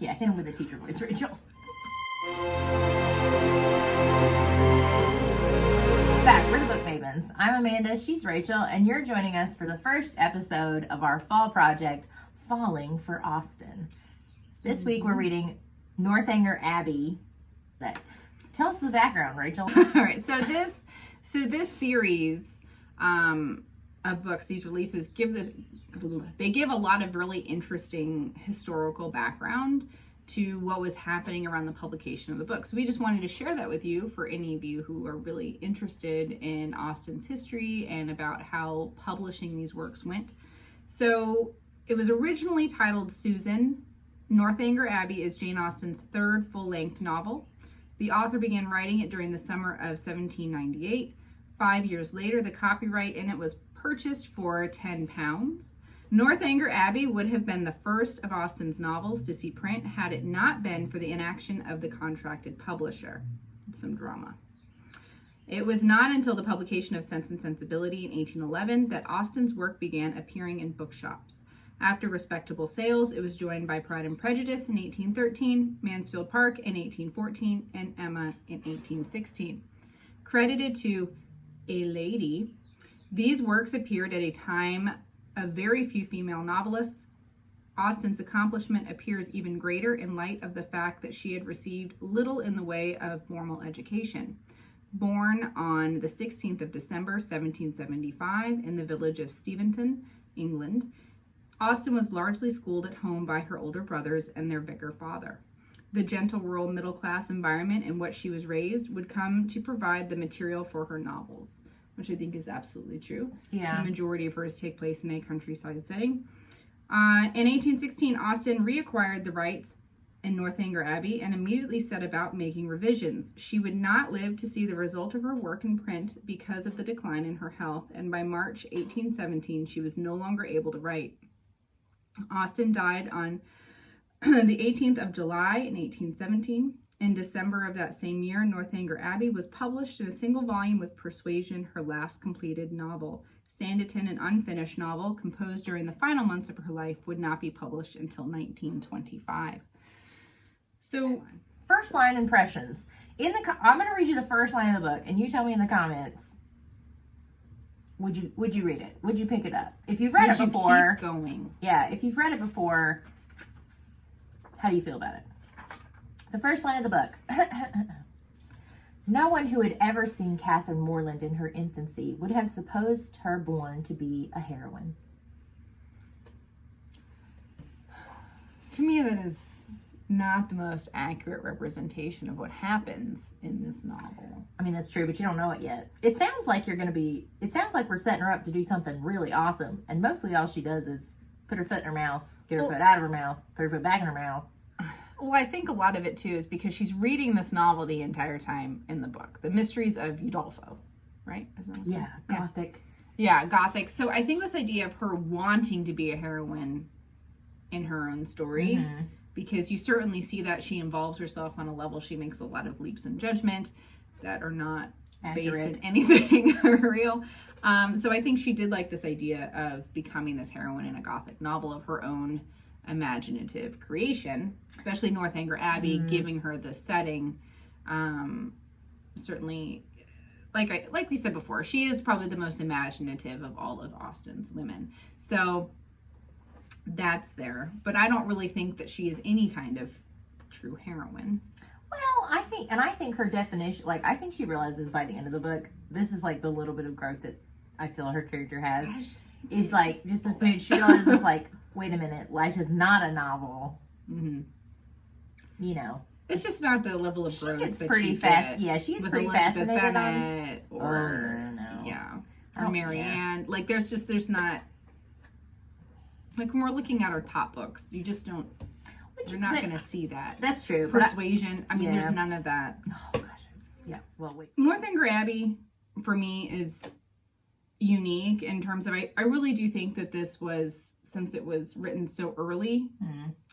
Yeah, hit him with a teacher voice, Rachel. Back, we're the Book Mavens. I'm Amanda, she's Rachel, and you're joining us for the first episode of our fall project, Falling for Austen. This week we're reading Northanger Abbey. Tell us the background, Rachel. All right, so this series of books, these releases give a lot of really interesting historical background to what was happening around the publication of the book. So we just wanted to share that with you for any of you who are really interested in Austen's history and about how publishing these works went. So it was originally titled Susan. Northanger Abbey is Jane Austen's third full-length novel. The author began writing it during the summer of 1798. 5 years later, the copyright in it was purchased for £10. Northanger Abbey would have been the first of Austen's novels to see print had it not been for the inaction of the contracted publisher. Some drama. It was not until the publication of Sense and Sensibility in 1811 that Austen's work began appearing in bookshops. After respectable sales, it was joined by Pride and Prejudice in 1813, Mansfield Park in 1814, and Emma in 1816. Credited to a lady, these works appeared at a time of very few female novelists. Austen's accomplishment appears even greater in light of the fact that she had received little in the way of formal education. Born on the 16th of December, 1775, in the village of Steventon, England, Austen was largely schooled at home by her older brothers and their vicar father. The gentle rural middle-class environment in which she was raised would come to provide the material for her novels, which I think is absolutely true. Yeah. The majority of hers take place in a countryside setting. In 1816, Austen reacquired the rights in Northanger Abbey and immediately set about making revisions. She would not live to see the result of her work in print because of the decline in her health, and by March 1817, she was no longer able to write. Austen died on the 18th of July in 1817. In December of that same year, Northanger Abbey was published in a single volume with Persuasion, her last completed novel. Sanditon, an unfinished novel composed during the final months of her life, would not be published until 1925. So, First line impressions. I'm going to read you the first line of the book, and you tell me in the comments. Would you read it? Would you pick it up? If you've read it before, keep going. Yeah, if you've read it before, how do you feel about it? The first line of the book. No one who had ever seen Catherine Morland in her infancy would have supposed her born to be a heroine. To me, that is not the most accurate representation of what happens in this novel. I mean, that's true, but you don't know it yet. It sounds like we're setting her up to do something really awesome, and mostly all she does is put her foot in her mouth, get her foot out of her mouth, put her foot back in her mouth. Well, I think a lot of it, too, is because she's reading this novel the entire time in the book. The Mysteries of Udolpho, right? Yeah, Gothic. Yeah, Gothic. So I think this idea of her wanting to be a heroine in her own story, because you certainly see that she involves herself on a level, she makes a lot of leaps in judgment that are not based in anything real. So I think she did like this idea of becoming this heroine in a Gothic novel of her own imaginative creation, especially Northanger Abbey, giving her the setting. Certainly, like we said before, she is probably the most imaginative of all of Austen's women. So that's there. But I don't really think that she is any kind of true heroine. Well, I think her definition, I think she realizes by the end of the book, this is like the little bit of growth that I feel her character has. Gosh, is like just this mood. She realizes wait a minute, life is not a novel. Mm-hmm. You know, it's just not the level of growth. She gets that pretty fast. Yeah, she gets pretty Elizabeth fascinated Bennet on. Or No. yeah, or Marianne. Like there's not. Like when we're looking at our top books, you just don't. You're not going to see that. That's true. Persuasion. I mean, there's none of that. Oh gosh. Yeah. Well, wait. Northanger Abbey for me is unique in terms of I really do think that this was, since it was written so early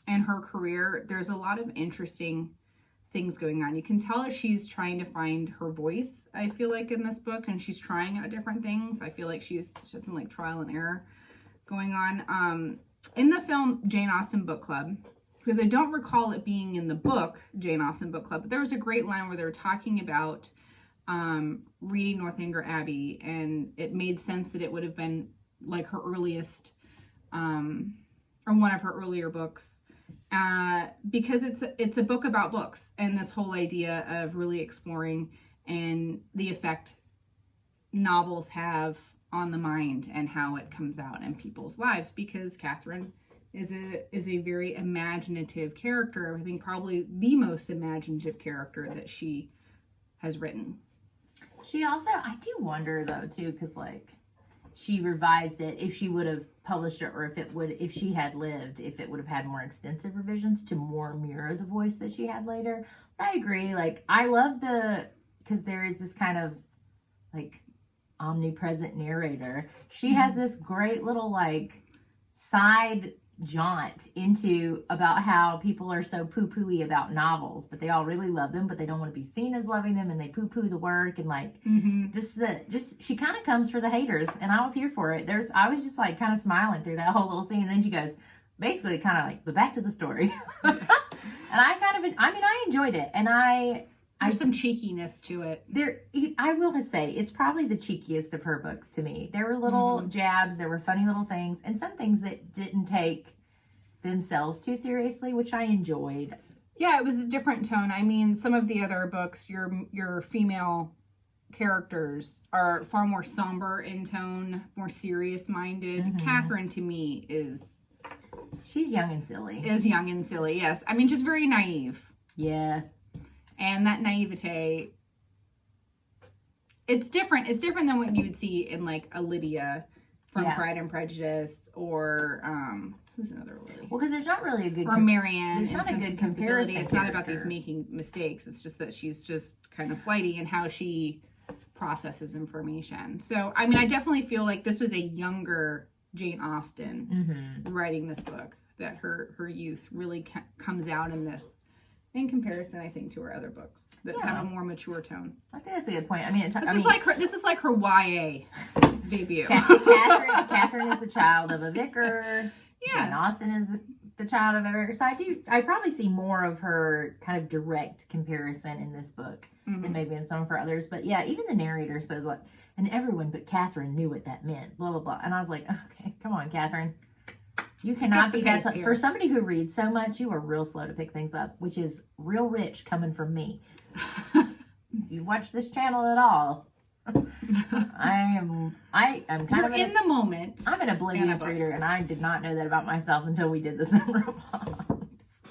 in her career, there's a lot of interesting things going on. You can tell that she's trying to find her voice, I feel like, in this book, and she's trying out different things. I feel like she has some trial and error going on. In the film Jane Austen Book Club, because I don't recall it being in the book, Jane Austen Book Club, but there was a great line where they were talking about reading Northanger Abbey, and it made sense that it would have been like her earliest, or one of her earlier books, because it's a book about books, and this whole idea of really exploring and the effect novels have on the mind and how it comes out in people's lives, because Catherine is a very imaginative character. I think probably the most imaginative character that she has written. She also, I do wonder though too, because like she revised it, if she would have published it, or if she had lived, if it would have had more extensive revisions to more mirror the voice that she had later. But I agree. Like, I love because there is this kind of like omnipresent narrator. She has this great little like side jaunt into about how people are so poo-pooey about novels, but they all really love them, but they don't want to be seen as loving them, and they poo-poo the work, and like she kind of comes for the haters, and I was here for it. I was just like kind of smiling through that whole little scene, and then she goes basically kind of like, but back to the story. And I enjoyed it, and there's some cheekiness to it. I will say, it's probably the cheekiest of her books to me. There were little jabs, there were funny little things, and some things that didn't take themselves too seriously, which I enjoyed. Yeah, it was a different tone. I mean, some of the other books, your female characters are far more somber in tone, more serious-minded. Catherine, to me, she's young and silly. Is young and silly, yes. I mean, just very naive. Yeah. And that naivete, it's different. It's different than what you would see in like a Lydia from Pride and Prejudice, or who's another Lydia? Well, because there's not really a good... Or Marianne. There's not a good comparison. It's not about these making mistakes. It's just that she's just kind of flighty in how she processes information. So, I mean, I definitely feel like this was a younger Jane Austen writing this book, that her youth really comes out in this, in comparison, I think, to her other books that have a more mature tone. I think that's a good point. I mean, this is like her YA debut. Catherine is the child of a vicar. Yeah, and Austen is the child of a vicar. So I probably see more of her kind of direct comparison in this book than maybe in some of her others. But yeah, even the narrator says like, and everyone but Catherine knew what that meant. Blah blah blah. And I was like, okay, come on, Catherine. You cannot be that for somebody who reads so much. You are real slow to pick things up, which is real rich coming from me. If you watch this channel at all, I'm kind of in the moment. I'm an oblivious reader, and I did not know that about myself until we did the Summer of Hobbs.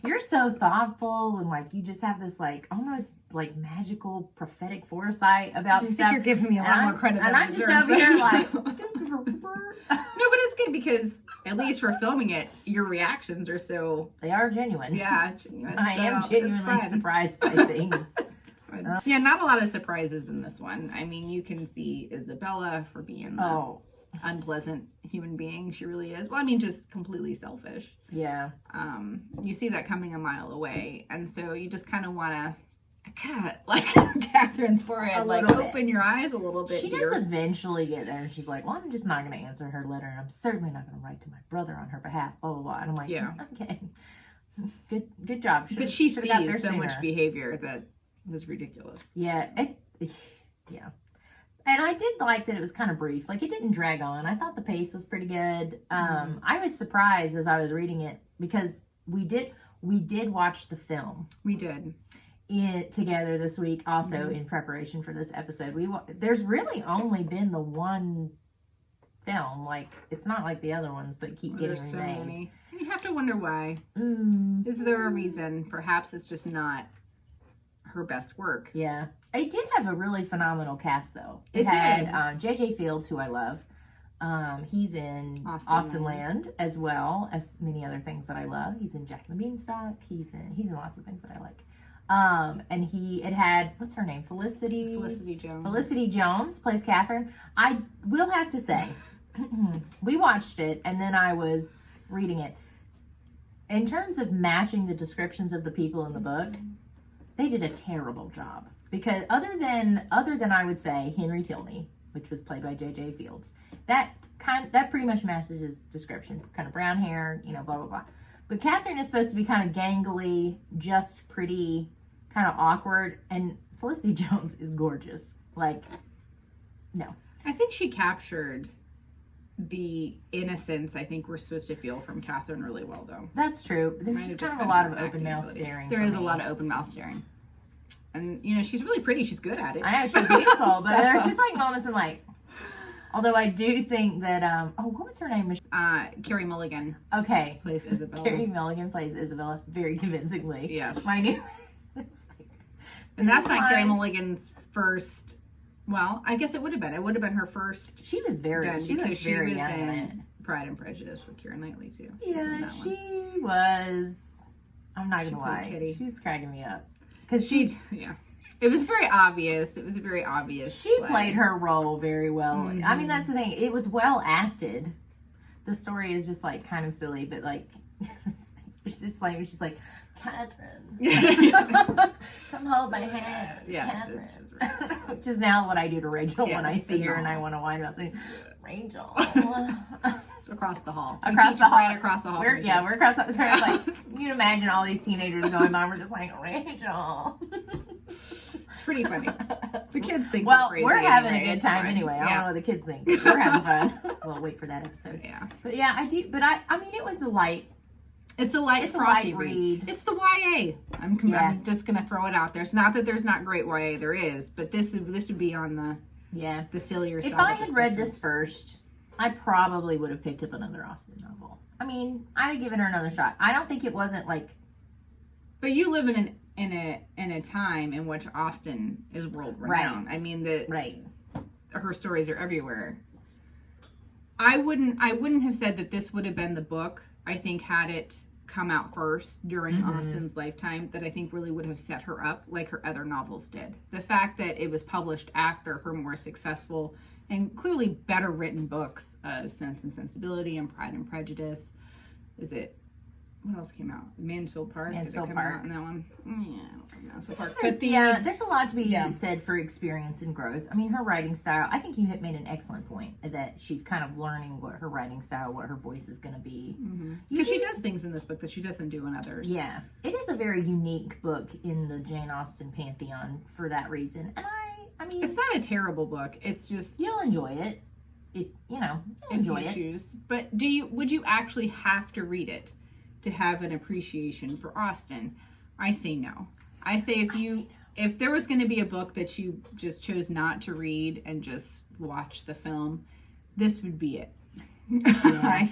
You're so thoughtful, and like you just have this like almost like magical prophetic foresight about stuff. Think you're giving me a lot more credit, and I'm just over here like. No, but it's good because at least for filming it, your reactions are so... They are genuine. Yeah, genuine. I am genuinely surprised by things. Yeah, not a lot of surprises in this one. I mean, you can see Isabella for being the unpleasant human being she really is. Well, I mean, just completely selfish. Yeah. You see that coming a mile away, and so you just kind of want to... like Catherine's forehead, like open your eyes a little bit. She does eventually get there, and she's like, "Well, I'm just not going to answer her letter, and I'm certainly not going to write to my brother on her behalf." Blah blah blah. And I'm like, "Yeah, okay, good job." But she sees so much behavior that was ridiculous. Yeah, yeah. And I did like that it was kind of brief. Like, it didn't drag on. I thought the pace was pretty good. I was surprised as I was reading it because we did watch the film. We did. Together this week, also in preparation for this episode. There's really only been the one film. Like, it's not like the other ones that keep getting remade. So many. And you have to wonder why. Is there a reason? Perhaps it's just not her best work. Yeah. It did have a really phenomenal cast, though. It had J.J. Fields, who I love. He's in Austen Land, as well as many other things that I love. He's in Jack and the Beanstalk. He's in lots of things that I like. And it had, what's her name? Felicity Jones. Felicity Jones plays Catherine. I will have to say, we watched it and then I was reading it. In terms of matching the descriptions of the people in the book, they did a terrible job. Because other than I would say Henry Tilney, which was played by J.J. Fields. That pretty much matches his description. Kind of brown hair, blah, blah, blah. But Catherine is supposed to be kind of gangly, just pretty, kind of awkward. And Felicity Jones is gorgeous. Like, no. I think she captured the innocence I think we're supposed to feel from Catherine really well, though. That's true. There's just kind of a lot of open mouth staring. There is a lot of open mouth staring. And, she's really pretty. She's good at it. I know, she's beautiful. But there's just, like, moments in, like... Although I do think that... what was her name? Carey Mulligan. Okay. Plays Isabella. Carey Mulligan plays Isabella very convincingly. Yeah. My new... And that's not Carey Mulligan's first... Well, I guess it would have been. It would have been her first. She was very. She was very young in Pride and Prejudice with Keira Knightley too. She was. I'm not gonna lie. Kitty. She was cracking me up because yeah. It was very obvious. It was a very obvious. She played her role very well. Mm-hmm. I mean, that's the thing. It was well acted. The story is just like kind of silly, but like it's just like she's like, Catherine, come hold my hand. Yes, it's right. Which is now what I do to Rachel when I see her and I want to whine about saying, Rachel. It's across the hall. Across the hall. Right across the hall. We're across the hall. Sorry, like, you can imagine all these teenagers going by. We're just like, Rachel. It's pretty funny. The kids think we're having a good time anyway. I don't know what the kids think. We're having fun. We'll wait for that episode. Yeah. But yeah, I do. But I mean, it was a light. It's a light read. It's the YA. I'm just gonna throw it out there. It's not that there's not great YA. There is, but this would be on the sillier side. If I had read this first, I probably would have picked up another Austen novel. I mean, I would give it another shot. I don't think it wasn't like. But you live in a time in which Austen is world renowned. Right. I mean her stories are everywhere. I wouldn't have said that this would have been the book. I think had it come out first during Austen's lifetime, that I think really would have set her up like her other novels did. The fact that it was published after her more successful and clearly better written books of Sense and Sensibility and Pride and Prejudice. What else came out? Mansfield Park. Mansfield Park. Out in that one? Yeah, I don't think Mansfield Park. There's a lot to be said for experience and growth. I mean, her writing style, I think you had made an excellent point that she's kind of learning what her writing style, what her voice is going to be. Because she does things in this book that she doesn't do in others. Yeah. It is a very unique book in the Jane Austen pantheon for that reason. And I mean... It's not a terrible book. It's just... You'll enjoy it. Enjoy it. Choose. But would you actually have to read it to have an appreciation for Austen? I say no. I say if there was going to be a book that you just chose not to read and just watch the film, this would be it. Yeah.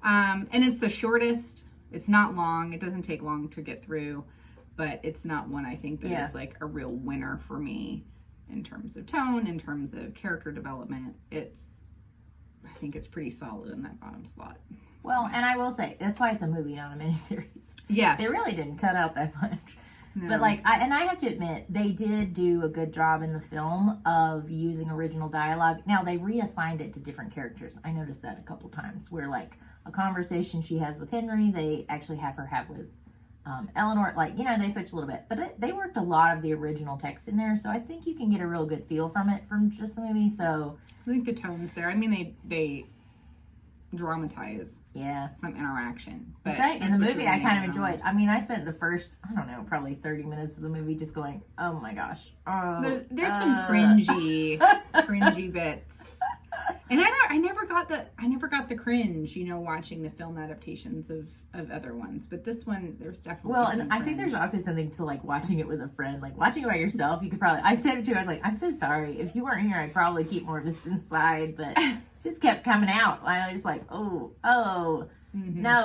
And it's the shortest. It's not long. It doesn't take long to get through, but it's not one I think that is like a real winner for me in terms of tone, in terms of character development. I think it's pretty solid in that bottom slot. Well, and I will say, that's why it's a movie, not a miniseries. Yes. They really didn't cut out that much. No. But I have to admit, they did do a good job in the film of using original dialogue. Now, they reassigned it to different characters. I noticed that a couple times, where like a conversation she has with Henry, they actually have her have with Eleanor. Like, they switched a little bit. But they worked a lot of the original text in there, so I think you can get a real good feel from it from just the movie. So I think the tone's there. I mean, they dramatize some interaction. But in the movie, I kind of enjoyed. I mean, I spent the first, I don't know, probably 30 minutes of the movie just going, oh my gosh. Oh, there's some cringy bits. And I never got the cringe, watching the film adaptations of other ones. But this one, there's definitely some and I think there's also something to like watching it with a friend. Like watching it by yourself, you could probably. I said it to her, I was like, I'm so sorry. If you weren't here, I'd probably keep more of this inside. But it just kept coming out. I was like, no,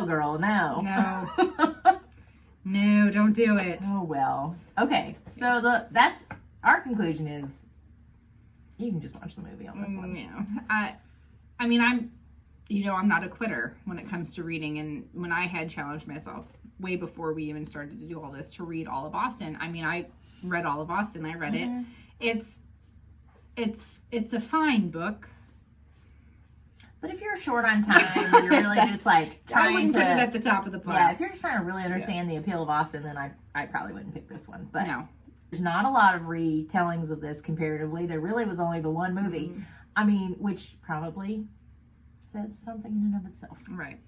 girl, no. No, don't do it. Oh well. Okay, so that's our conclusion is. You can just watch the movie on this one. Yeah. I mean, I'm not a quitter when it comes to reading. And when I had challenged myself way before we even started to do all this to read all of Austen, I mean, I read all of Austen. I read it. It's a fine book. But if you're short on time and you're really just like trying to put it at the top of the pile. Yeah, if you're just trying to really understand the appeal of Austen, then I probably wouldn't pick this one. But no. There's not a lot of retellings of this comparatively. There really was only the one movie. Mm-hmm. I mean, which probably says something in and of itself. Right.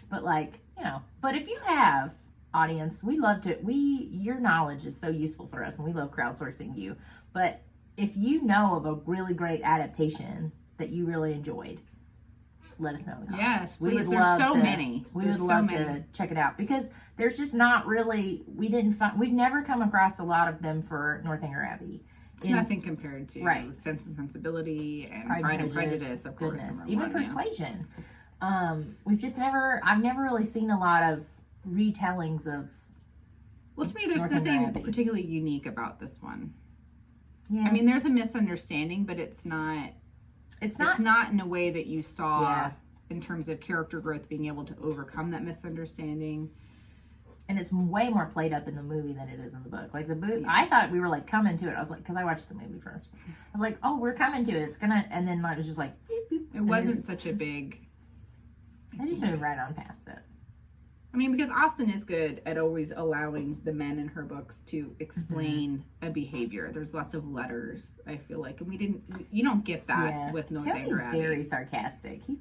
But like, you know, but if you have audience, we love to, your knowledge is so useful for us and we love crowdsourcing you. But if you know of a really great adaptation that you really enjoyed, let us know in the comments. Yes, please. There's so many. We would love to check it out because there's just not really, we've never come across a lot of them for Northanger Abbey. It's nothing compared to Sense and Sensibility and Pride and Prejudice, of course. Even Persuasion. I've never really seen a lot of retellings of. Well, to me, there's nothing particularly unique about this one. Yeah. I mean, there's a misunderstanding, but it's not in a way that you saw in terms of character growth, being able to overcome that misunderstanding. And it's way more played up in the movie than it is in the book. Like the book, I thought we were like coming to it. I was like, because I watched the movie first. I was like, oh, we're coming to it. It's gonna, and then it was just like, beep, beep, it wasn't such a big. I just moved right on past it. I mean, because Austen is good at always allowing the men in her books to explain a behavior. There's lots of letters, I feel like, and you don't get that with Northanger Abbey. He's very sarcastic. He's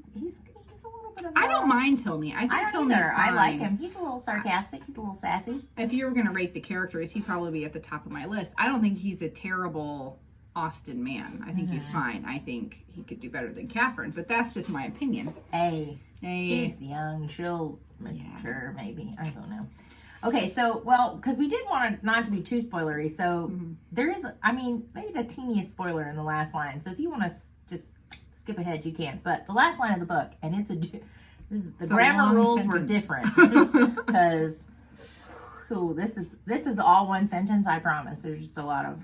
a little bit of. I don't mind Tilney. I think Tilney's fine. I like him. He's a little sarcastic. He's a little sassy. If you were going to rate the characters, he'd probably be at the top of my list. I don't think he's a terrible Austen man. I think he's fine. I think he could do better than Catherine, but that's just my opinion. Hey. She's young. She'll mature, maybe. I don't know. Okay, so, because we did want it not to be too spoilery, so there is, maybe the teeniest spoiler in the last line. So if you want to just skip ahead, you can. But the last line of the book, and the grammar rules were different because this is all one sentence. I promise. There's just a lot of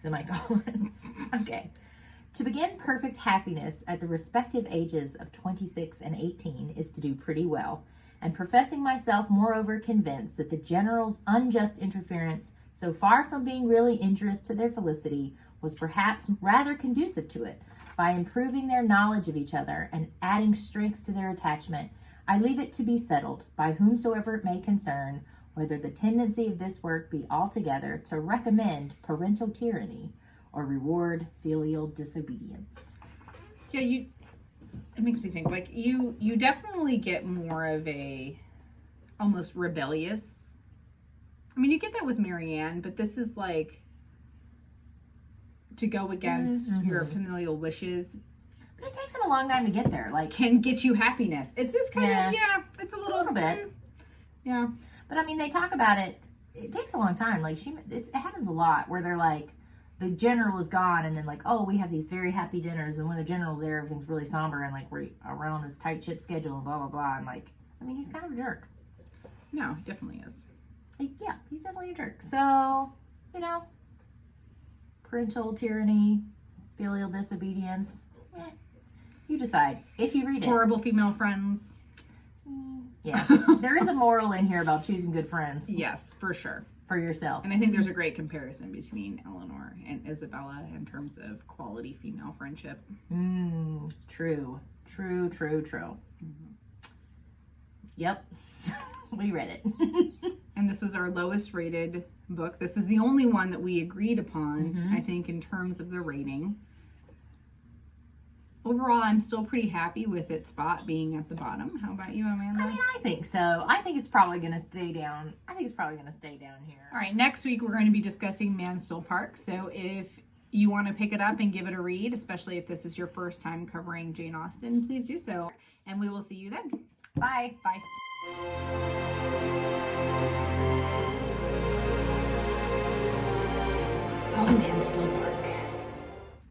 semicolons. Okay. To begin perfect happiness at the respective ages of 26 and 18 is to do pretty well, and professing myself moreover convinced that the general's unjust interference, so far from being really injurious to their felicity, was perhaps rather conducive to it, by improving their knowledge of each other and adding strength to their attachment, I leave it to be settled, by whomsoever it may concern, whether the tendency of this work be altogether to recommend parental tyranny, or reward filial disobedience. Yeah, it makes me think, like, you definitely get more of a almost rebellious. I mean, you get that with Marianne, but this is like to go against your familial wishes. But it takes him a long time to get there. Like, can get you happiness. It's this kind of, it's a little bit. Yeah. But I mean, they talk about it. It takes a long time. Like, it happens a lot where they're like, the general is gone, and then like, oh, we have these very happy dinners, and when the general's there, everything's really somber, and like we're around this tight ship schedule, and blah blah blah, and like, I mean, he's kind of a jerk. No, he definitely is. Yeah, he's definitely a jerk. So, parental tyranny, filial disobedience. You decide if you read it. Horrible female friends. Yeah, there is a moral in here about choosing good friends. Yes, for sure. For yourself. And I think there's a great comparison between Eleanor and Isabella in terms of quality female friendship. True. Yep. We read it. And this was our lowest rated book. This is the only one that we agreed upon, I think, in terms of the rating. Overall, I'm still pretty happy with its spot being at the bottom. How about you, Amanda? I mean, I think so. I think it's probably going to stay down. Here. All right, next week we're going to be discussing Mansfield Park. So if you want to pick it up and give it a read, especially if this is your first time covering Jane Austen, please do so. And we will see you then. Bye. Bye. Oh, Mansfield Park.